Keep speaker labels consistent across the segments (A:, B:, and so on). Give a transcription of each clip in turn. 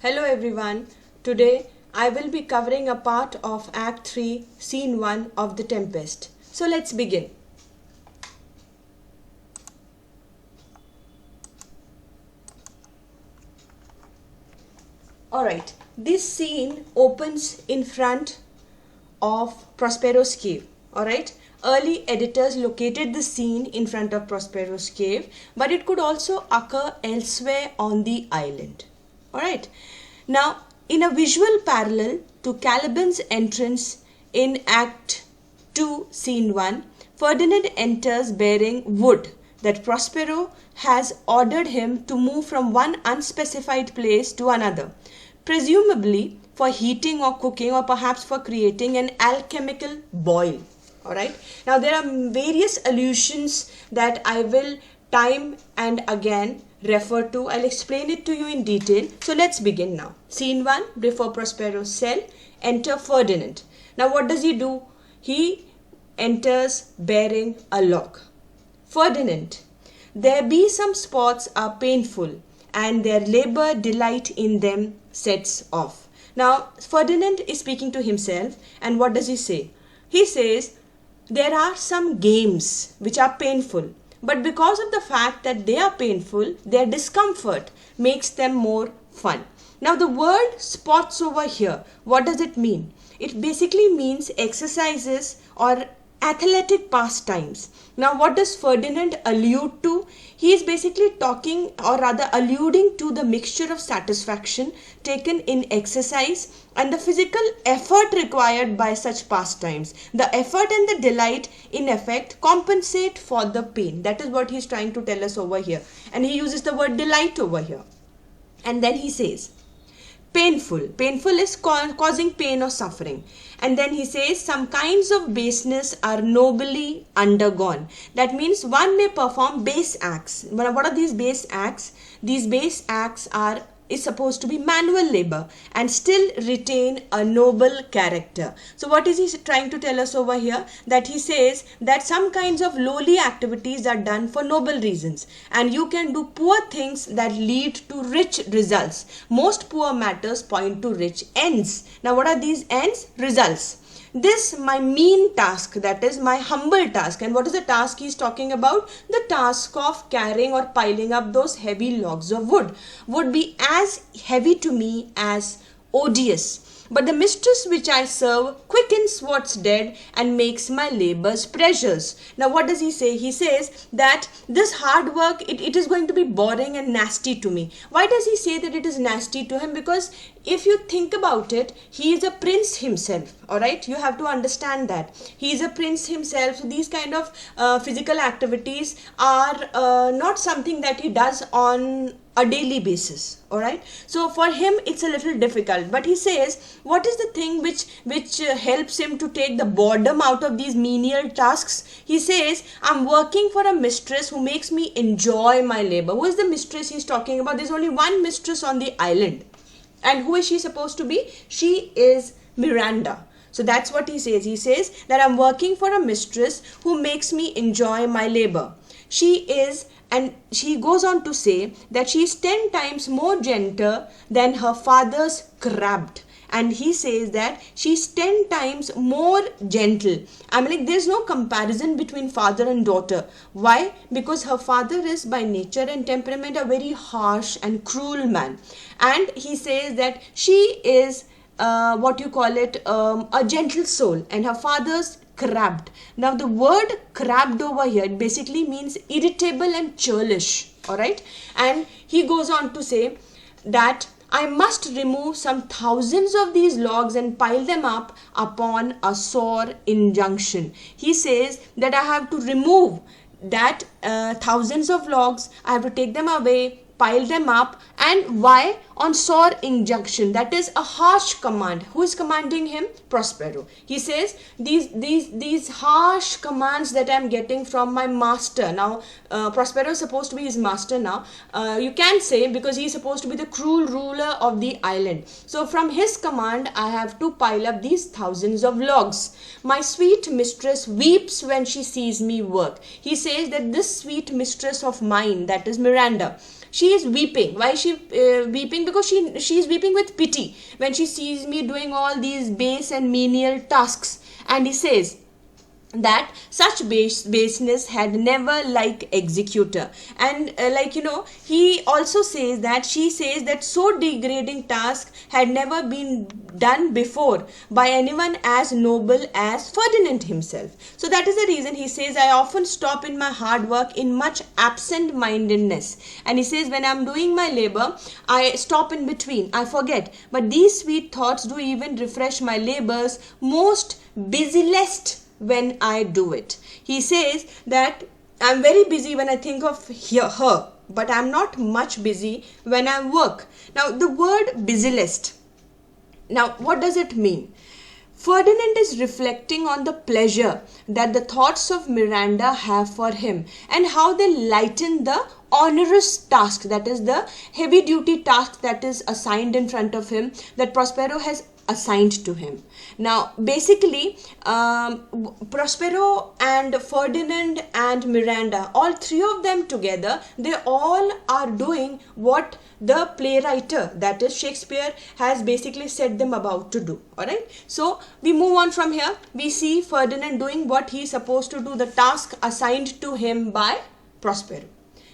A: Hello everyone. Today I will be covering a part of Act 3, Scene 1 of The Tempest. So let's begin. Alright, this scene opens in front of Prospero's cave. Alright, early editors located the scene in front of Prospero's cave, but it could also occur elsewhere on the island. Alright, now in a visual parallel to Caliban's entrance in Act 2, Scene 1, Ferdinand enters bearing wood that Prospero has ordered him to move from one unspecified place to another, presumably for heating or cooking or perhaps for creating an alchemical boil. Alright, now there are various allusions that I will time and again refer to. I'll explain it to you in detail. So let's begin now. Scene 1, before Prospero's cell, enter Ferdinand. Now what does he do? He enters bearing a log. Ferdinand, there be some spots are painful, and their labor delight in them sets off. Now Ferdinand is speaking to himself, and what does he say? He says, there are some games which are painful, but because of the fact that they are painful, their discomfort makes them more fun. Now the word spots over here, what does it mean? It basically means exercises or athletic pastimes. Now what does Ferdinand allude to? He is basically talking or rather alluding to the mixture of satisfaction taken in exercise and the physical effort required by such pastimes. The effort and the delight in effect compensate for the pain. That is what he is trying to tell us over here. And he uses the word delight over here. And then he says, painful. Painful is causing pain or suffering. And then he says some kinds of baseness are nobly undergone. That means one may perform base acts. What are these base acts? These base acts is supposed to be manual labor and still retain a noble character. So what is he trying to tell us over here? That he says that some kinds of lowly activities are done for noble reasons, and you can do poor things that lead to rich results. Most poor matters point to rich ends. Now what are these ends? Results. This my mean task, that is my humble task. And what is the task he is talking about? The task of carrying or piling up those heavy logs of wood would be as heavy to me as odious. But the mistress which I serve quickens what's dead and makes my labors precious. Now what does he say? He says that this hard work, it is going to be boring and nasty to me. Why does he say that it is nasty to him? Because if you think about it, he is a prince himself. Alright, you have to understand that. He is a prince himself. So these kind of physical activities are not something that he does on a daily basis. Alright, so for him it's a little difficult, but he says what is the thing which helps him to take the boredom out of these menial tasks? He says, I'm working for a mistress who makes me enjoy my labor. Who is the mistress he's talking about? There's only one mistress on the island, and who is she supposed to be? She is Miranda. So that's what he says. He says that I'm working for a mistress who makes me enjoy my labor. She is, and she goes on to say that she is 10 times more gentle than her father's crabbed. And he says that she's 10 times more gentle. I mean, like, there's no comparison between father and daughter. Why? Because her father is by nature and temperament a very harsh and cruel man. And he says that she is a gentle soul, and her father's crabbed. Now the word crabbed over here, it basically means irritable and churlish. Alright, and he goes on to say that I must remove some thousands of these logs and pile them up upon a sore injunction. He says that I have to remove that thousands of logs, I have to take them away, pile them up, and why? On sore injunction, that is a harsh command. Who is commanding him? Prospero. He says these harsh commands that I am getting from my master. Now Prospero is supposed to be his master now. You can say, because he is supposed to be the cruel ruler of the island. So from his command I have to pile up these thousands of logs. My sweet mistress weeps when she sees me work. He says that this sweet mistress of mine, that is Miranda, she is weeping. Why is she weeping? Because she is weeping with pity when she sees me doing all these base and menial tasks. And he says that such baseness had never like executor. And he also says that she says that so degrading task had never been done before by anyone as noble as Ferdinand himself. So that is the reason he says, I often stop in my hard work in much absent-mindedness. And he says, when I'm doing my labor, I stop in between, I forget, but these sweet thoughts do even refresh my labors most busylest when I do it. He says that I'm very busy when I think of her, but I'm not much busy when I work. Now the word busylest, now what does it mean? Ferdinand is reflecting on the pleasure that the thoughts of Miranda have for him and how they lighten the onerous task, that is the heavy duty task that is assigned in front of him, that Prospero has assigned to him. Now basically Prospero and Ferdinand and Miranda, all three of them together, they all are doing what the playwriter, that is Shakespeare, has basically set them about to do. Alright, so we move on from here. We see Ferdinand doing what he is supposed to do, the task assigned to him by Prospero.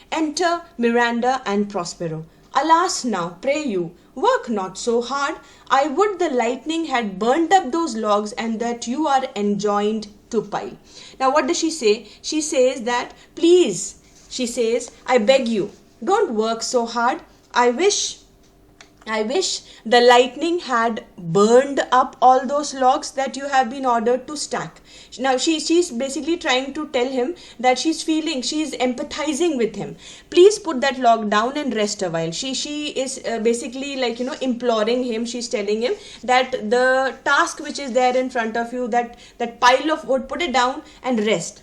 A: Enter Miranda and Prospero. Alas now, pray you, work not so hard. I would the lightning had burnt up those logs and that you are enjoined to pile. Now what does she say? She says that, please, she says, I beg you, don't work so hard. I wish the lightning had burned up all those logs that you have been ordered to stack. Now she's basically trying to tell him that she's empathizing with him. Please put that log down and rest a while. She is basically imploring him. She's telling him that the task which is there in front of you, that pile of wood, put it down and rest.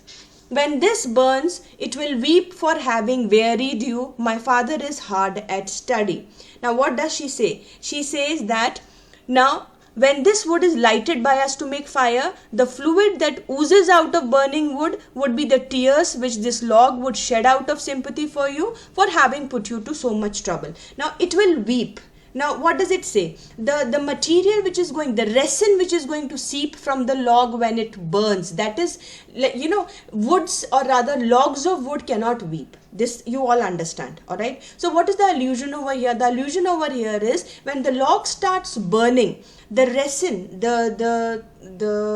A: When this burns, it will weep for having wearied you. My father is hard at study. Now what does she say? She says that now when this wood is lighted by us to make fire, the fluid that oozes out of burning wood would be the tears which this log would shed out of sympathy for you for having put you to so much trouble. Now it will weep. Now what does it say? The material which is going, the resin which is going to seep from the log when it burns, that is, woods, or rather logs of wood cannot weep. This you all understand, alright? So what is the allusion over here? The allusion over here is when the log starts burning, the resin, the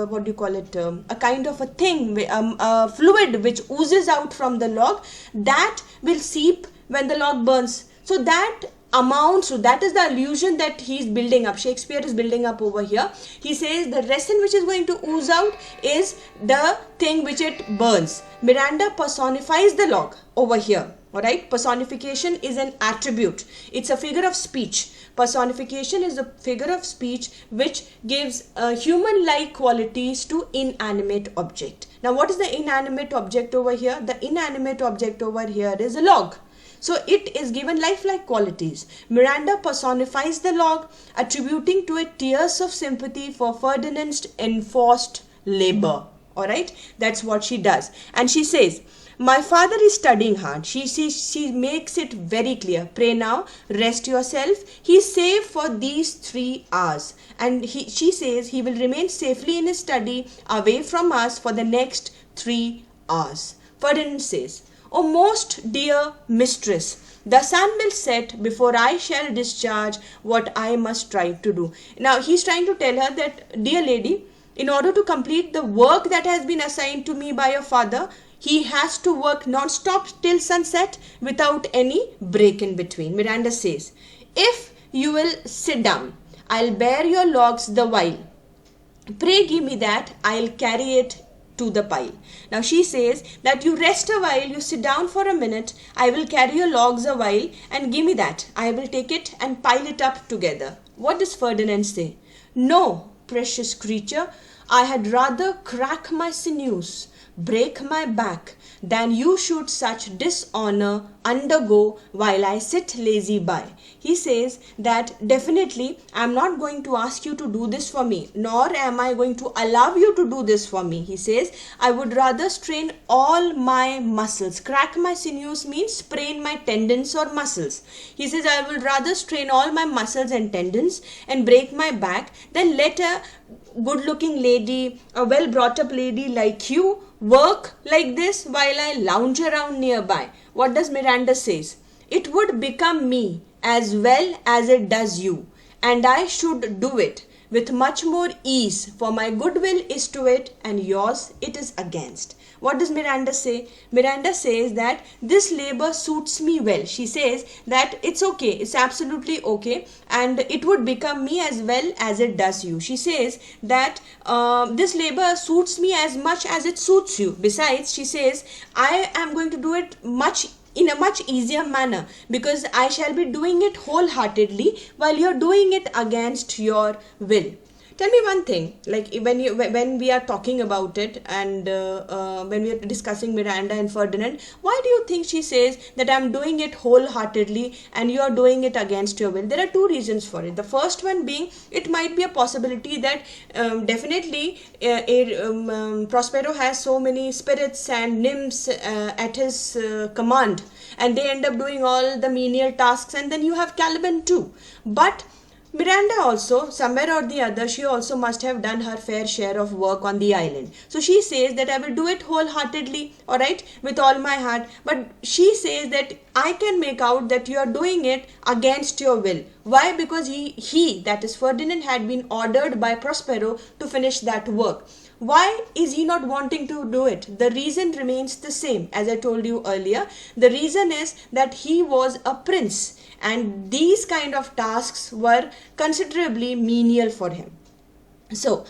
A: what do you call it, a kind of a thing, a fluid which oozes out from the log, that will seep when the log burns. So that amounts, so that is the illusion that he is building up, Shakespeare is building up over here. He says the resin which is going to ooze out is the thing which it burns. Miranda personifies the log over here. Alright, personification is an attribute. It's a figure of speech. Personification is a figure of speech which gives human-like qualities to inanimate object. Now what is the inanimate object over here? The inanimate object over here is a log. So it is given lifelike qualities. Miranda personifies the log, attributing to it tears of sympathy for Ferdinand's enforced labor. Alright, that's what she does. And she says, my father is studying hard. She makes it very clear. Pray now, rest yourself. He is safe for these 3 hours. And she says he will remain safely in his study away from us for the next 3 hours. Ferdinand says, O most dear mistress, the sun will set before I shall discharge what I must strive to do. Now he's trying to tell her that, dear lady, in order to complete the work that has been assigned to me by your father, he has to work non-stop till sunset without any break in between. Miranda says, if you will sit down, I'll bear your logs the while. Pray give me that, I'll carry it to the pile. Now she says that you rest a while, you sit down for a minute, I will carry your logs a while and give me that. I will take it and pile it up together. What does Ferdinand say? No, precious creature, I had rather crack my sinews, break my back, than you should such dishonor undergo while I sit lazy by. He says that definitely I'm not going to ask you to do this for me, nor am I going to allow you to do this for me. He says, I would rather strain all my muscles. Crack my sinews means sprain my tendons or muscles. He says, I would rather strain all my muscles and tendons and break my back than let a good looking lady, a well brought up lady like you work like this while I lounge around nearby. What does Miranda says? It would become me as well as it does you, and I should do it with much more ease, for my goodwill is to it and yours it is against. What does Miranda say? Miranda says that this labor suits me well. She says that it's okay, it's absolutely okay, and it would become me as well as it does you. She says that this labor suits me as much as it suits you. Besides, she says, I am going to do it in a much easier manner, because I shall be doing it wholeheartedly while you're doing it against your will. Tell me one thing, like when we are talking about it and when we are discussing Miranda and Ferdinand, why do you think she says that I'm doing it wholeheartedly and you are doing it against your will? There are two reasons for it. The first one being, it might be a possibility that definitely Prospero has so many spirits and nymphs at his command, and they end up doing all the menial tasks, and then you have Caliban too. But Miranda also, somewhere or the other, she also must have done her fair share of work on the island. So she says that I will do it wholeheartedly, alright, with all my heart. But she says that I can make out that you are doing it against your will. Why? Because he, that is Ferdinand, had been ordered by Prospero to finish that work. Why is he not wanting to do it? The reason remains the same, as I told you earlier. The reason is that he was a prince, and these kind of tasks were considerably menial for him. So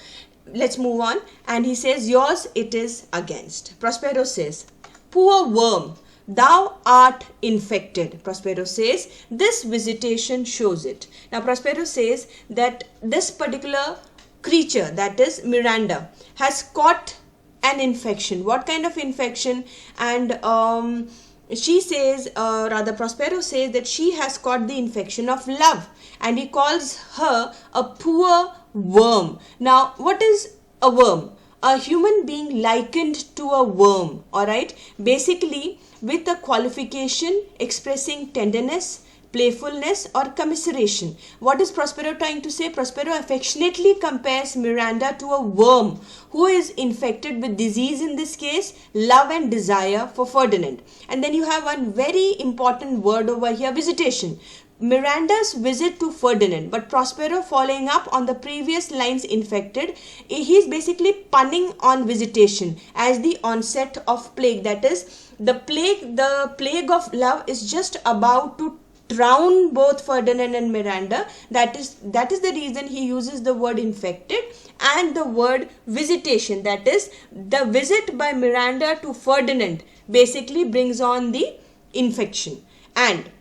A: let's move on. And he says, yours it is against. Prospero says, poor worm, thou art infected. Prospero says, this visitation shows it. Now Prospero says that this particular creature, that is Miranda, has caught an infection. What kind of infection? And she says, Prospero says that she has caught the infection of love, and he calls her a poor worm. Now, what is a worm? A human being likened to a worm, alright? Basically, with a qualification expressing tenderness, playfulness or commiseration. What is Prospero trying to say? Prospero affectionately compares Miranda to a worm who is infected with disease, in this case love and desire for Ferdinand. And then you have one very important word over here, visitation. Miranda's visit to Ferdinand, but Prospero, following up on the previous lines infected, he is basically punning on visitation as the onset of plague. That is, the plague of love is just about to drown both Ferdinand and Miranda. That is the reason he uses the word infected and the word visitation. That is, the visit by Miranda to Ferdinand basically brings on the infection. And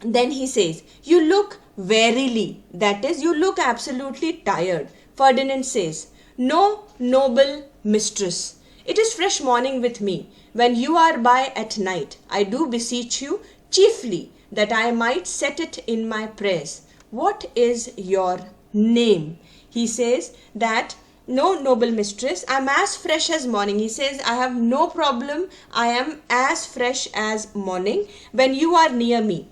A: then he says, you look wearily, that is, you look absolutely tired. Ferdinand says, no, noble mistress, it is fresh morning with me. When you are by at night, I do beseech you chiefly that I might set it in my prayers. What is your name? He says that, no, noble mistress, I am as fresh as morning. He says, I have no problem. I am as fresh as morning when you are near me.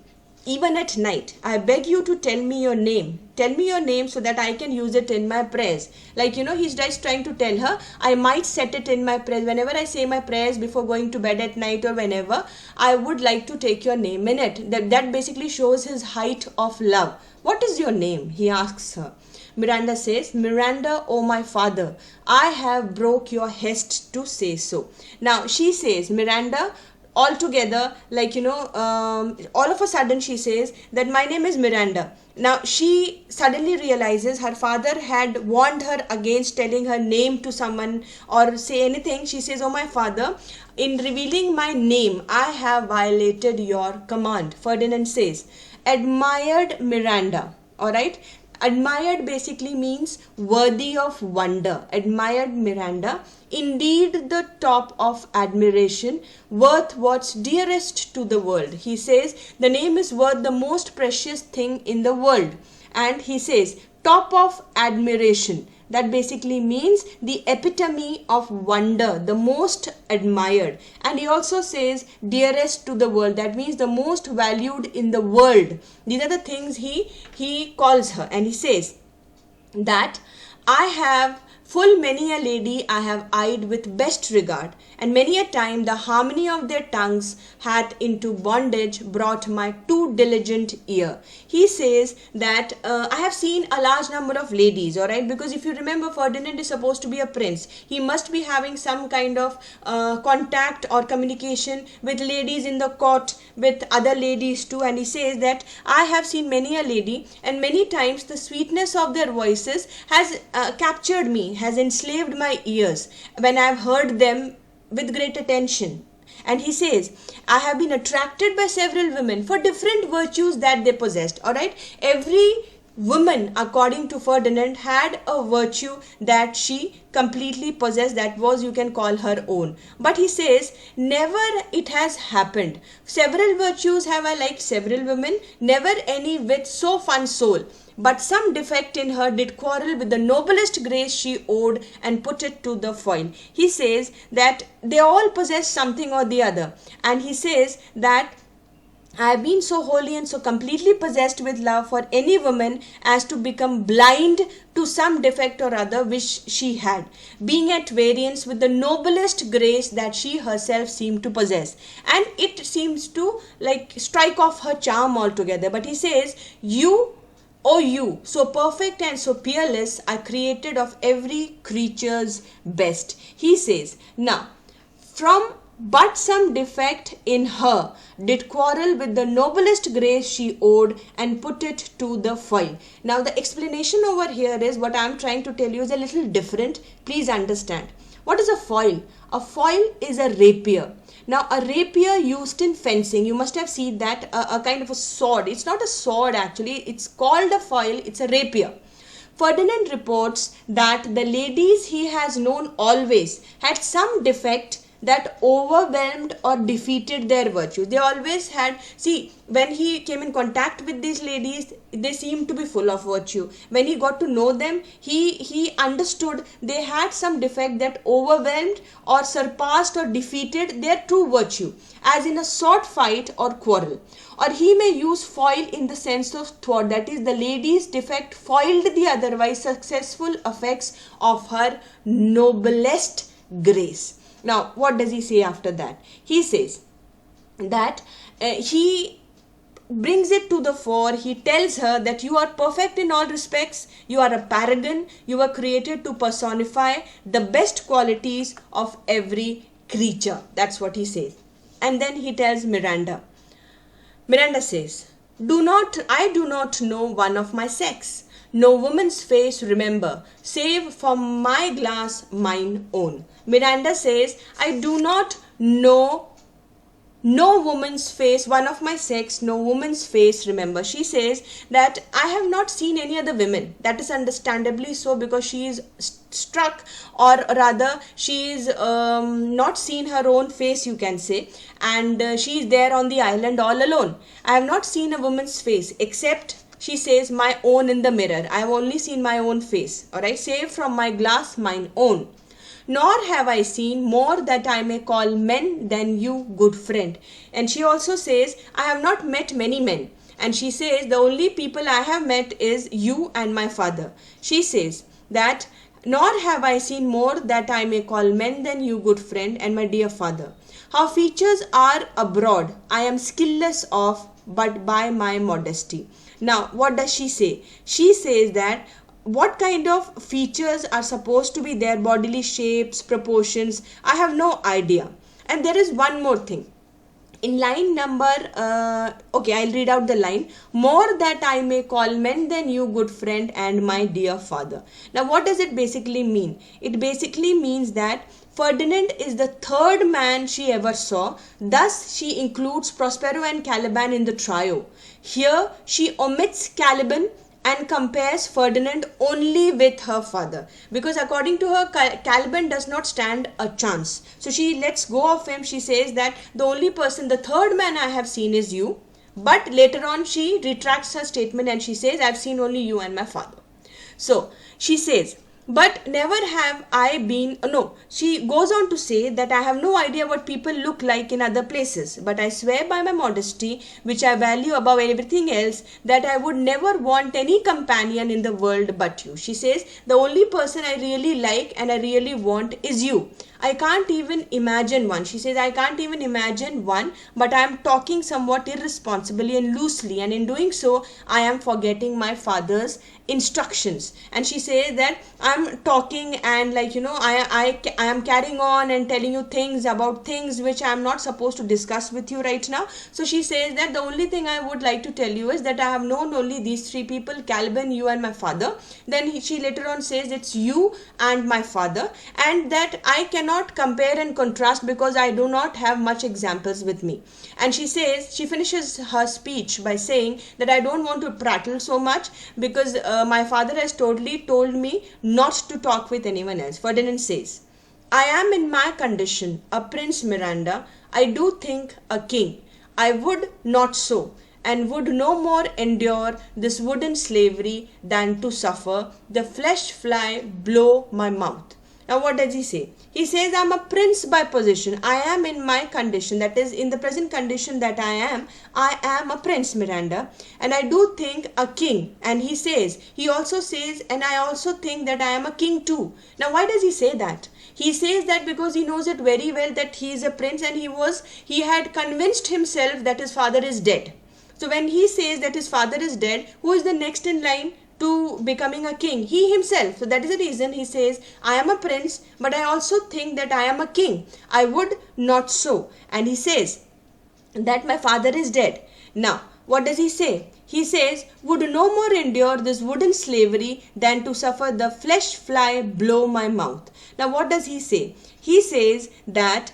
A: Even at night, I beg you to tell me your name. Tell me your name so that I can use it in my prayers. Like, he's just trying to tell her, I might set it in my prayers. Whenever I say my prayers before going to bed at night or whenever, I would like to take your name in it. That basically shows his height of love. What is your name? He asks her. Miranda says, Miranda, oh my father, I have broke your hest to say so. Now, she says, Miranda, altogether, all of a sudden she says that my name is Miranda. Now she suddenly realizes her father had warned her against telling her name to someone or say anything. She says, oh my father, in revealing my name, I have violated your command. Ferdinand says, admired Miranda, alright, Admired basically means worthy of wonder. Admired Miranda, indeed the top of admiration, worth what's dearest to the world. He says the name is worth the most precious thing in the world. And he says top of admiration. That basically means the epitome of wonder, the most admired. And he also says dearest to the world. That means the most valued in the world. These are the things he calls her. And he says that I have full many a lady I have eyed with best regard, and many a time the harmony of their tongues hath into bondage brought my too diligent ear. He says that I have seen a large number of ladies, alright, because if you remember, Ferdinand is supposed to be a prince. He must be having some kind of contact or communication with ladies in the court, with other ladies too, and he says that I have seen many a lady, and many times the sweetness of their voices has captured me, has enslaved my ears when I have heard them with great attention. And he says, I have been attracted by several women for different virtues that they possessed. Alright, every woman, according to Ferdinand, had a virtue that she completely possessed, that was, you can call her own. But he says, never it has happened. Several virtues have I liked several women, never any with so fun soul. But some defect in her did quarrel with the noblest grace she owed and put it to the foil. He says that they all possess something or the other. And he says that I have been so wholly and so completely possessed with love for any woman as to become blind to some defect or other which she had, being at variance with the noblest grace that she herself seemed to possess. And it seems to like strike off her charm altogether. But he says, O you, so perfect and so peerless, are created of every creature's best. He says, now, from but some defect in her did quarrel with the noblest grace she owed and put it to the foil. Now, the explanation over here is what I am trying to tell you is a little different. Please understand. What is a foil? A foil is a rapier. Now, a rapier used in fencing, you must have seen that, a kind of a sword. It's not a sword actually, it's called a foil, it's a rapier. Ferdinand reports that the ladies he has known always had some defect that overwhelmed or defeated their virtues. They always had, see, when he came in contact with these ladies, they seemed to be full of virtue. When he got to know them, he understood they had some defect that overwhelmed or surpassed or defeated their true virtue, as in a sword fight or quarrel. Or he may use foil in the sense of thwart, that is, the lady's defect foiled the otherwise successful effects of her noblest grace. Now, what does he say after that? He says that he brings it to the fore. He tells her that you are perfect in all respects. You are a paragon. You were created to personify the best qualities of every creature. That's what he says. And then he tells Miranda. Miranda says, I do not know one of my sex. No woman's face remember, save for my glass mine own. Miranda says, I do not know no woman's face, one of my sex, no woman's face remember. She says that I have not seen any other women. That is understandably so, because she is struck, or rather she is not seen her own face, you can say, and she is there on the island all alone. I have not seen a woman's face except, she says, my own in the mirror. I have only seen my own face, alright, save from my glass mine own. Nor have I seen more that I may call men than you, good friend. And she also says, I have not met many men. And she says, the only people I have met is you and my father. She says that, nor have I seen more that I may call men than you, good friend, and my dear father. Her features are abroad, I am skilless of, but by my modesty. Now, what does she say? She says that what kind of features are supposed to be there, bodily shapes, proportions, I have no idea. And there is one more thing. In line number, okay, I'll read out the line. More that I may call men than you, good friend, and my dear father. Now, what does it basically mean? It basically means that Ferdinand is the third man she ever saw. Thus, she includes Prospero and Caliban in the trio. Here, she omits Caliban and compares Ferdinand only with her father, because according to her, Caliban does not stand a chance. So she lets go of him. She says that the only person, the third man I have seen is you. But later on she retracts her statement and she says, I've seen only you and my father. So she says, but never have I been, no, she goes on to say that I have no idea what people look like in other places, but I swear by my modesty, which I value above everything else, that I would never want any companion in the world but you. She says, the only person I really like and I really want is you. I can't even imagine one. She says, I can't even imagine one, but I am talking somewhat irresponsibly and loosely, and in doing so, I am forgetting my father's instructions. And she says that I'm talking and I am carrying on and telling you things about things which I am not supposed to discuss with you right now. So she says that the only thing I would like to tell you is that I have known only these three people, Caliban, you and my father. Then she later on says it's you and my father, and that I cannot compare and contrast because I do not have much examples with me. And she says, she finishes her speech by saying that I don't want to prattle so much because my father has totally told me not to talk with anyone else. Ferdinand says, I am in my condition a prince, Miranda. I do think a king. I would not so, and would no more endure this wooden slavery than to suffer the flesh fly blow my mouth. Now what does he say? He says, I am a prince by position. I am in my condition, that is in the present condition that I am a prince, Miranda, and I do think a king. And he also says, and I also think that I am a king too. Now why does he say that? He says that because he knows it very well that he is a prince, and he had convinced himself that his father is dead. So when he says that his father is dead, who is the next in line to becoming a king? He himself. So that is the reason he says, I am a prince, but I also think that I am a king. I would not so. And he says that my father is dead. Now, what does he say? He says, would no more endure this wooden slavery than to suffer the flesh fly blow my mouth. Now, what does he say? He says that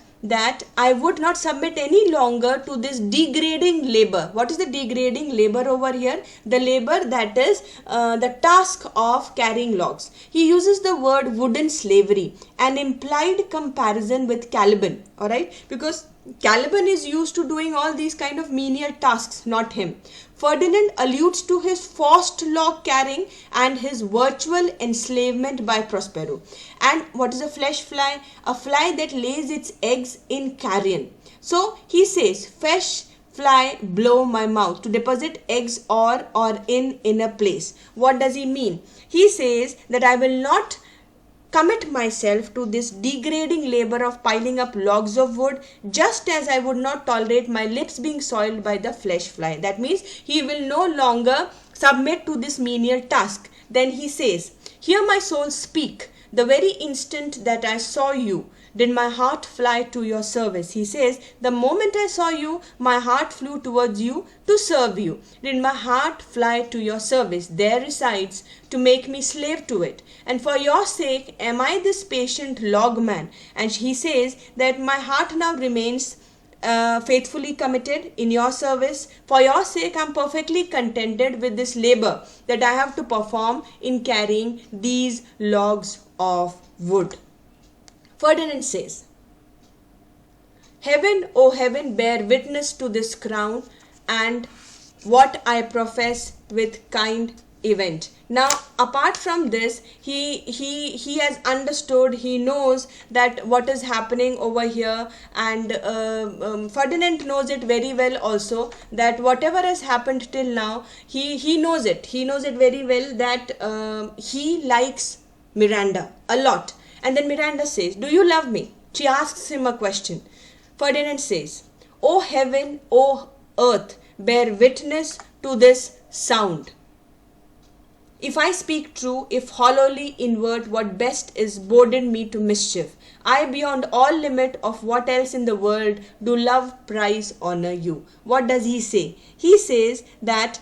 A: I would not submit any longer to this degrading labor. What is the degrading labor over here? The labor that is the task of carrying logs. He uses the word wooden slavery, an implied comparison with Caliban, alright? Because Caliban is used to doing all these kind of menial tasks, not him. Ferdinand alludes to his forced log carrying and his virtual enslavement by Prospero. And what is a flesh fly? A fly that lays its eggs in carrion. So he says, flesh fly blow my mouth, to deposit eggs or in a place. What does he mean? He says that I will not commit myself to this degrading labor of piling up logs of wood, just as I would not tolerate my lips being soiled by the flesh fly. That means he will no longer submit to this menial task. Then he says, hear my soul speak. The very instant that I saw you, did my heart fly to your service. He says, the moment I saw you, my heart flew towards you to serve you. Did my heart fly to your service? There resides to make me slave to it. And for your sake am I this patient logman. And he says that my heart now remains faithfully committed in your service. For your sake I am perfectly contented with this labor that I have to perform in carrying these logs of wood. Ferdinand says, heaven, O heaven, bear witness to this crown and what I profess with kind event. Now, apart from this, he has understood, he knows that what is happening over here, and Ferdinand knows it very well also, that whatever has happened till now, he knows it. He knows it very well that he likes Miranda a lot. And then Miranda says, do you love me? She asks him a question. Ferdinand says, O heaven, O earth, bear witness to this sound. If I speak true, if hollowly invert what best is boded me to mischief, I beyond all limit of what else in the world do love, prize, honor you. What does he say? He says that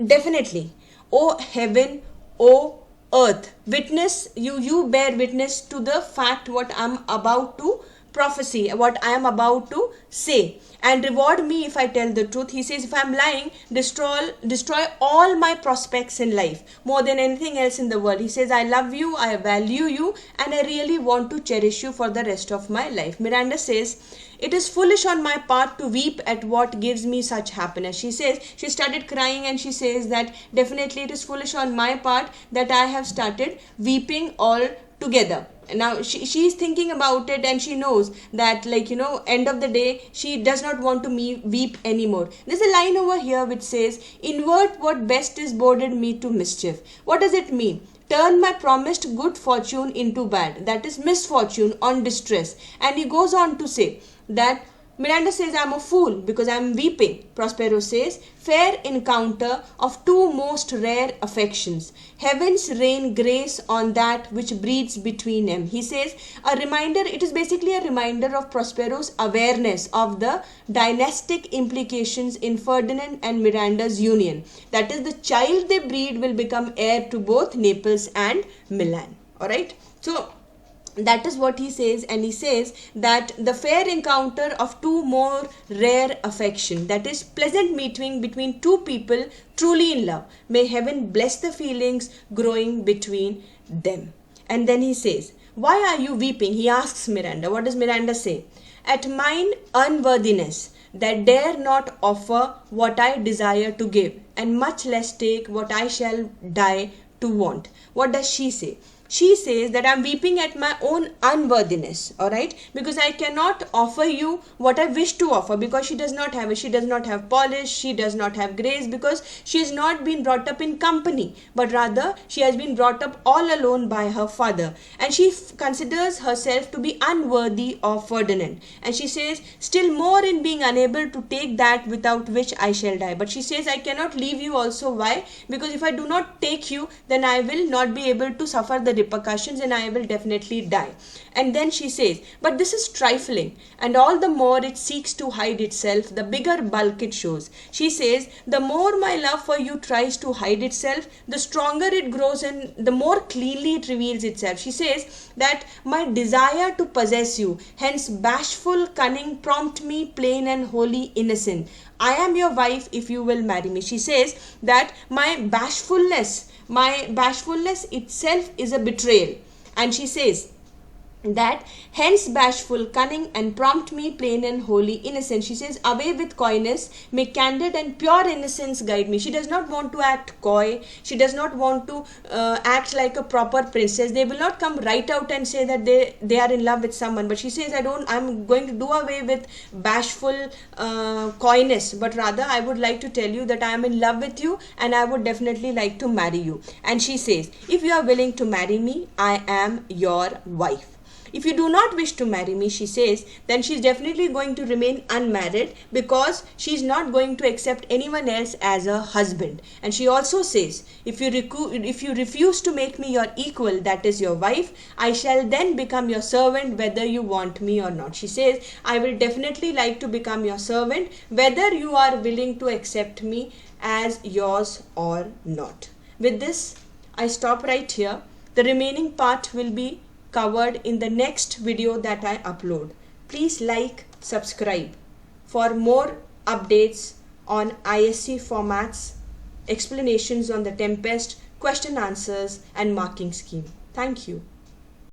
A: definitely, O heaven, O earth, witness, you bear witness to the fact what I'm about to prophecy, what I am about to say, and reward me if I tell the truth. He says, if I am lying, destroy all my prospects in life more than anything else in the world. He says, I love you, I value you, and I really want to cherish you for the rest of my life. Miranda says, it is foolish on my part to weep at what gives me such happiness. She says, she started crying, and she says that definitely it is foolish on my part that I have started weeping all together. Now she is thinking about it, and she knows that, like, end of the day, she does not want to weep anymore. There's a line over here which says, invert what best is boded me to mischief. What does it mean? Turn my promised good fortune into bad, that is misfortune on distress. And he goes on to say that Miranda says, I'm a fool because I'm weeping. Prospero says, fair encounter of two most rare affections. Heavens rain grace on that which breeds between them. He says, a reminder, it is basically a reminder of Prospero's awareness of the dynastic implications in Ferdinand and Miranda's union. That is, the child they breed will become heir to both Naples and Milan. Alright? So, that is what he says, and he says that the fair encounter of two more rare affection, that is pleasant meeting between two people truly in love. May heaven bless the feelings growing between them. And then he says, why are you weeping? He asks Miranda. What does Miranda say? At mine unworthiness, that dare not offer what I desire to give, and much less take what I shall die to want. What does she say? She says that I'm weeping at my own unworthiness, alright, because I cannot offer you what I wish to offer, because she does not have it. She does not have polish, she does not have grace, because she has not been brought up in company, but rather she has been brought up all alone by her father, and she considers herself to be unworthy of Ferdinand, and she says still more in being unable to take that without which I shall die. But she says, I cannot leave you also. Why? Because if I do not take you, then I will not be able to suffer the repercussions, and I will definitely die. And then she says, but this is trifling, and all the more it seeks to hide itself, the bigger bulk it shows. She says, the more my love for you tries to hide itself, the stronger it grows, and the more cleanly it reveals itself. She says that my desire to possess you, hence bashful cunning, prompt me plain and wholly innocent. I am your wife if you will marry me. She says that my bashfulness itself is a betrayal. And she says that hence bashful cunning and prompt me plain and wholly innocent. She says, away with coyness, may candid and pure innocence guide me. She does not want to act coy. She does not want to act like a proper princess. They will not come right out and say that they are in love with someone. But she says, I'm going to do away with bashful coyness, but rather I would like to tell you that I am in love with you, and I would definitely like to marry you. And she says, if you are willing to marry me, I am your wife. If you do not wish to marry me, she says, then she is definitely going to remain unmarried, because she is not going to accept anyone else as a husband. And she also says, if you refuse to make me your equal, that is your wife, I shall then become your servant whether you want me or not. She says, I will definitely like to become your servant whether you are willing to accept me as yours or not. With this, I stop right here. The remaining part will be covered in the next video that I upload. Please like, subscribe for more updates on ISC formats, explanations on the Tempest, question answers and marking scheme. Thank you.